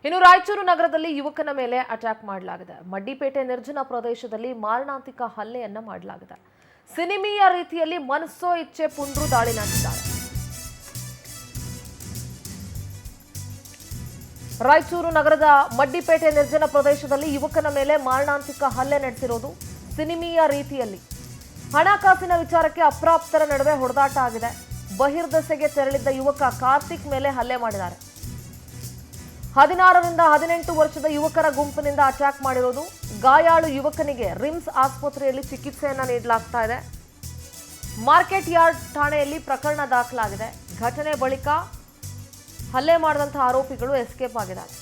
ಇನ್ನು ರಾಯಚೂರು ನಗರದಲ್ಲಿ ಯುವಕನ ಮೇಲೆ ಅಟ್ಯಾಕ್ ಮಾಡಲಾಗಿದೆ. ಮಡ್ಡಿಪೇಟೆ ನಿರ್ಜನ ಪ್ರದೇಶದಲ್ಲಿ ಮಾರಣಾಂತಿಕ ಹಲ್ಲೆಯನ್ನ ಮಾಡಲಾಗಿದೆ. ಸಿನಿಮೀಯ ರೀತಿಯಲ್ಲಿ ಮನಸ್ಸೋ ಇಚ್ಛೆ ಪುಂಡ್ರು ದಾಳಿ ನಡೆಸಿದ್ದಾರೆ. ರಾಯಚೂರು ನಗರದ ಮಡ್ಡಿಪೇಟೆ ನಿರ್ಜನ ಪ್ರದೇಶದಲ್ಲಿ ಯುವಕನ ಮೇಲೆ ಮಾರಣಾಂತಿಕ ಹಲ್ಲೆ ನಡೆಸಿರೋದು ಸಿನಿಮೀಯ ರೀತಿಯಲ್ಲಿ. ಹಣಕಾಸಿನ ವಿಚಾರಕ್ಕೆ ಅಪ್ರಾಪ್ತರ ನಡುವೆ ಹೊಡೆದಾಟ ಆಗಿದೆ. ಬಹಿರ್ದೆಸೆಗೆ ತೆರಳಿದ್ದ ಯುವಕ ಕಾರ್ತಿಕ್ ಮೇಲೆ ಹಲ್ಲೆ ಮಾಡಿದ್ದಾರೆ. 16 ರಿಂದ 18 ವರ್ಷದ ಯುವಕರ ಗುಂಪಿನಿಂದ ಅಟ್ಯಾಕ್ ಮಾಡಿರೋದು. ಗಾಯಾಳು ಯುವಕನಿಗೆ ರಿಮ್ಸ್ ಆಸ್ಪತ್ರೆಯಲ್ಲಿ ಚಿಕಿತ್ಸೆಯನ್ನ ನೀಡಲಾಗ್ತಾ ಇದೆ. ಮಾರ್ಕೆಟ್ ಯಾರ್ಡ್ ಠಾಣೆಯಲ್ಲಿ ಪ್ರಕರಣ ದಾಖಲಾಗಿದೆ. ಘಟನೆ ಬಳಿಕ ಹಲ್ಲೆ ಮಾಡಿದಂತಹ ಆರೋಪಿಗಳು ಎಸ್ಕೇಪ್ ಆಗಿದ್ದಾರೆ.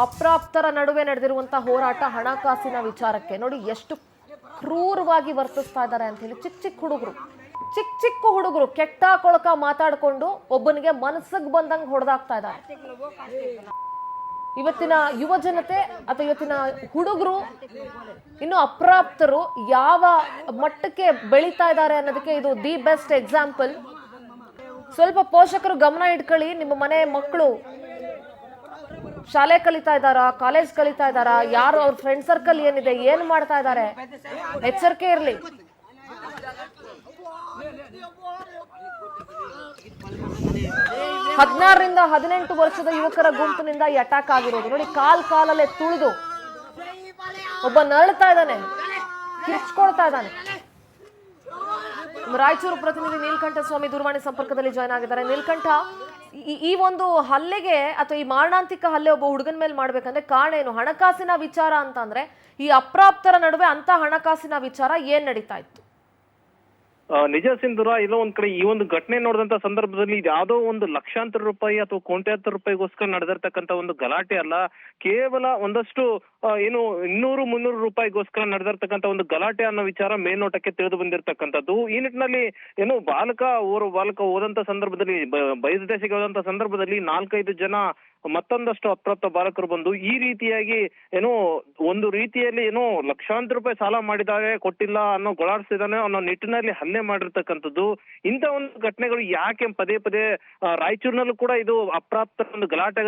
ಅಪ್ರಾಪ್ತರ ನಡುವೆ ನಡೆದಿರುವಂತಹ ಹೋರಾಟ ಹಣಕಾಸಿನ ವಿಚಾರಕ್ಕೆ. ನೋಡಿ ಎಷ್ಟು ಕ್ರೂರವಾಗಿ ವರ್ತಿಸ್ತಾ ಇದ್ದಾರೆ ಅಂತ ಹೇಳಿ. ಚಿಕ್ಕ ಹುಡುಗರು ಕೆಟ್ಟ ಕೊಳಕ ಮಾತಾಡ್ಕೊಂಡು ಒಬ್ಬನಿಗೆ ಮನಸ್ಸಿಗೆ ಬಂದಂಗೆ ಹೊಡೆದಾಗ್ತಾ ಇದ್ದಾರೆ. ಇವತ್ತಿನ ಯುವ ಜನತೆ ಅಥವಾ ಇವತ್ತಿನ ಹುಡುಗರು ಇನ್ನು ಅಪ್ರಾಪ್ತರು ಯಾವ ಮಟ್ಟಕ್ಕೆ ಬೆಳೀತಾ ಇದ್ದಾರೆ ಅನ್ನೋದಕ್ಕೆ ಇದು ದಿ ಬೆಸ್ಟ್ ಎಕ್ಸಾಂಪಲ್. ಸ್ವಲ್ಪ ಪೋಷಕರು ಗಮನ ಇಟ್ಕೊಳ್ಳಿ. ನಿಮ್ಮ ಮನೆ ಮಕ್ಕಳು ಶಾಲೆ ಕಲಿತಾ ಇದ್ದಾರಾ, ಕಾಲೇಜ್ ಕಲಿತಾ ಇದ್ದಾರಾ, ಯಾರು ಅವ್ರ ಫ್ರೆಂಡ್ ಸರ್ಕಲ್ ಏನಿದೆ, ಏನ್ ಮಾಡ್ತಾ ಇದ್ದಾರೆ, ಎಚ್ಚರಿಕೆ ಇರಲಿ. ಹದಿನಾರರಿಂದ 18 ವರ್ಷದ ಯುವಕರ ಗುಂಪಿನಿಂದ ಈ ಅಟ್ಯಾಕ್ ಆಗಿರೋದು. ನೋಡಿ ಕಾಲಲ್ಲೇ ತುಳಿದು ಒಬ್ಬ ನರಳ್ತಾ ಇದ್ದಾನೆ, ಕಿರ್ಚ್ಕೊಳ್ತಾ ಇದ್ದಾನೆ. ರಾಯಚೂರು ಪ್ರತಿನಿಧಿ ನೀಲಕಂಠ ಸ್ವಾಮಿ ದೂರವಾಣಿ ಸಂಪರ್ಕದಲ್ಲಿ ಜಾಯ್ನ್ ಆಗಿದ್ದಾರೆ. ನೀಲಕಂಠ, ಈ ಒಂದು ಹಲ್ಲೆಗೆ ಅಥವಾ ಈ ಮಾರಣಾಂತಿಕ ಹಲ್ಲೆ ಒಬ್ಬ ಹುಡುಗನ ಮೇಲೆ ಮಾಡ್ಬೇಕಂದ್ರೆ ಕಾರಣ ಏನು? ಹಣಕಾಸಿನ ವಿಚಾರ ಅಂತಂದ್ರೆ ಈ ಅಪ್ರಾಪ್ತರ ನಡುವೆ ಅಂತ ಹಣಕಾಸಿನ ವಿಚಾರ ಏನ್ ನಡೀತಾ ಇತ್ತು? ನಿಜ ಸಿಂಧೂರ, ಎಲ್ಲೋ ಒಂದ್ ಕಡೆ ಈ ಒಂದು ಘಟನೆ ನೋಡಿದಂತ ಸಂದರ್ಭದಲ್ಲಿ ಇದು ಯಾವುದೋ ಒಂದು ಲಕ್ಷಾಂತರ ರೂಪಾಯಿ ಅಥವಾ ಕೋಟ್ಯಾಂತರ ರೂಪಾಯಿಗೋಸ್ಕರ ನಡೆದಿರ್ತಕ್ಕಂಥ ಒಂದು ಗಲಾಟೆ ಅಲ್ಲ. ಕೇವಲ ಒಂದಷ್ಟು 200-300 ರೂಪಾಯಿಗೋಸ್ಕರ ನಡೆದಿರ್ತಕ್ಕಂಥ ಒಂದು ಗಲಾಟೆ ಅನ್ನೋ ವಿಚಾರ ಮೇಲ್ನೋಟಕ್ಕೆ ತಿಳಿದು ಬಂದಿರತಕ್ಕಂಥದ್ದು. ಈ ನಿಟ್ಟಿನಲ್ಲಿ ಬಾಲಕ ಹೋದಂತ ಸಂದರ್ಭದಲ್ಲಿ, ಬಹಿರ್ದೇಶಕ್ಕೆ ಹೋದಂತ ಸಂದರ್ಭದಲ್ಲಿ 4-5 ಜನ ಮತ್ತೊಂದಷ್ಟು ಅಪ್ರಾಪ್ತ ಬಾಲಕರು ಬಂದು ಈ ರೀತಿಯಾಗಿ ಒಂದು ರೀತಿಯಲ್ಲಿ ಲಕ್ಷಾಂತರ ರೂಪಾಯಿ ಸಾಲ ಮಾಡಿದ್ದಾರೆ, ಕೊಟ್ಟಿಲ್ಲ ಅನ್ನೋ ಗೊಳಾಡಿಸಿದಾನೆ ಅನ್ನೋ ನಿಟ್ಟಿನಲ್ಲಿ ಹಲ್ಲೆ ಮಾಡಿರ್ತಕ್ಕಂಥದ್ದು. ಇಂಥ ಒಂದು ಘಟನೆಗಳು ಯಾಕೆ ಪದೇ ರಾಯಚೂರಿನಲ್ಲೂ ಕೂಡ ಇದು ಅಪ್ರಾಪ್ತ ಒಂದು ಗಲಾಟೆ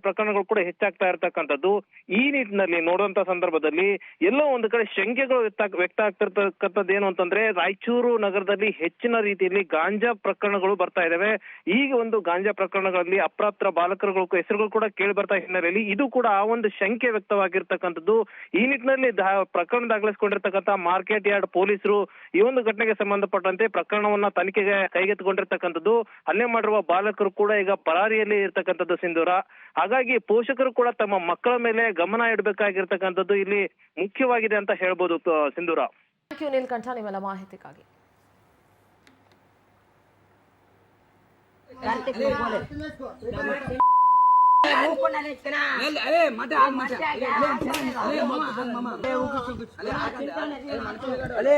ಪ್ರಕರಣಗಳು ಕೂಡ ಹೆಚ್ಚಾಗ್ತಾ ಇರ್ತಕ್ಕಂಥದ್ದು. ಈ ನಿಟ್ಟಿನಲ್ಲಿ ನೋಡುವಂತ ಸಂದರ್ಭದಲ್ಲಿ ಎಲ್ಲೋ ಒಂದು ಕಡೆ ಶಂಕೆಗಳು ವ್ಯಕ್ತ ಆಗ್ತಿರ್ತಕ್ಕಂಥದ್ದು ಏನು ಅಂತಂದ್ರೆ, ರಾಯಚೂರು ನಗರದಲ್ಲಿ ಹೆಚ್ಚಿನ ರೀತಿಯಲ್ಲಿ ಗಾಂಜಾ ಪ್ರಕರಣಗಳು ಬರ್ತಾ ಇದಾವೆ. ಈಗ ಒಂದು ಗಾಂಜಾ ಪ್ರಕರಣಗಳಲ್ಲಿ ಅಪ್ರಾಪ್ತರ ಬಾಲಕರುಗಳು ಹೆಸರುಗಳು ಕೂಡ ಕೇಳಿ ಬರ್ತಾ ಹಿನ್ನೆಲೆಯಲ್ಲಿ ಇದು ಕೂಡ ಆ ಒಂದು ಶಂಕೆ ವ್ಯಕ್ತವಾಗಿರ್ತಕ್ಕಂಥದ್ದು. ಈ ನಿಟ್ಟಿನಲ್ಲಿ ಪ್ರಕರಣ ದಾಖಲಿಸಿಕೊಂಡಿರ್ತಕ್ಕಂಥ ಮಾರ್ಕೆಟ್ ಯಾರ್ಡ್ ಪೊಲೀಸರು ಈ ಒಂದು ಘಟನೆಗೆ ಸಂಬಂಧಪಟ್ಟಂತೆ ಪ್ರಕರಣವನ್ನ ತನಿಖೆಗೆ ಕೈಗೆತ್ತಿಕೊಂಡಿರ್ತಕ್ಕಂಥದ್ದು. ಹಲ್ಲೆ ಮಾಡಿರುವ ಬಾಲಕರು ಕೂಡ ಈಗ ಪರಾರಿಯಲ್ಲಿ ಇರ್ತಕ್ಕಂಥದ್ದು ಸಿಂಧೂರ. ಹಾಗಾಗಿ ಪೋಷಕರು ಕೂಡ ತಮ್ಮ ಮಕ್ಕಳ ಮೇಲೆ ಗಮನ ಇಡಬೇಕಾಗಿರ್ತಕ್ಕಂಥದ್ದು ಇಲ್ಲಿ ಮುಖ್ಯವಾಗಿದೆ ಅಂತ ಹೇಳ್ಬೋದು ಸಿಂಧೂರ. ಥ್ಯಾಂಕ್ ಯು ನೀಲಕಂಠ, ನಿಮ್ಮೆಲ್ಲ ಮಾಹಿತಿಗಾಗಿ. ಅಲೆ